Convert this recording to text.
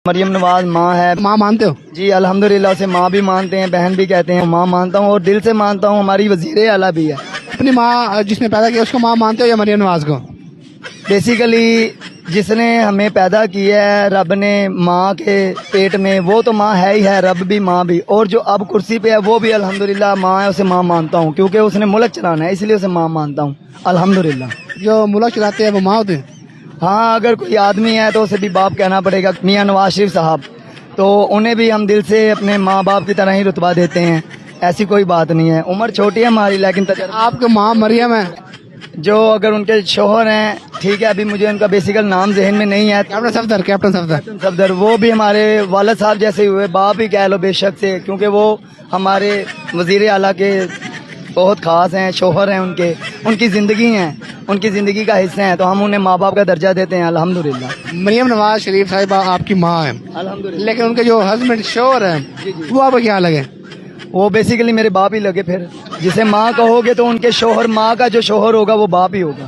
مریم نواز ماں ہے. ماں مانتے ہو؟ جی الحمدللہ اسے ماں بھی مانتے ہیں، بہن بھی کہتے ہیں. ماں مانتا ہوں اور دل سے مانتا ہوں. ہماری وزیر اعلیٰ بھی ہے. اپنی ماں جس نے پیدا کیا اس کو ماں مانتے ہو یا مریم نواز کو؟ بیسیکلی جس نے ہمیں پیدا کیا ہے رب نے ماں کے پیٹ میں، وہ تو ماں ہے ہی ہے، رب بھی ماں بھی. اور جو اب کرسی پہ ہے وہ بھی الحمدللہ ماں ہے، اسے ماں مانتا ہوں کیونکہ اس نے ملک چلانا ہے، اس لیے اسے ماں مانتا ہوں الحمدللہ. جو ملک چلاتے ہیں وہ ماں ہوتے ہیں؟ ہاں اگر کوئی آدمی ہے تو اسے بھی باپ کہنا پڑے گا. میاں نواز شریف صاحب تو انہیں بھی ہم دل سے اپنے ماں باپ کی طرح ہی رتبہ دیتے ہیں. ایسی کوئی بات نہیں ہے. عمر چھوٹی ہے ہماری لیکن آپ کی ماں مریم ہے؟ جو اگر ان کے شوہر ہیں ٹھیک ہے، ابھی مجھے ان کا بیسیکل نام ذہن میں نہیں ہے. کیپٹن صفدر. صفدر وہ بھی ہمارے والد صاحب جیسے ہوئے، باپ ہی کہہ لو بے شک سے، کیونکہ وہ ہمارے وزیر اعلیٰ کے بہت خاص ہیں، شوہر ہیں ان کی زندگی ہیں، ان کی زندگی کا حصہ ہیں، تو ہم انہیں ماں باپ کا درجہ دیتے ہیں الحمدللہ. مریم نواز شریف صاحبہ آپ کی ماں ہے الحمدللہ. لیکن ان کے جو ہسبینڈ شوہر ہیں وہ آپ کو کیا لگے؟ وہ بیسیکلی میرے باپ ہی لگے. پھر جسے ماں کہو گے تو ان کے شوہر، ماں کا جو شوہر ہوگا وہ باپ ہی ہوگا.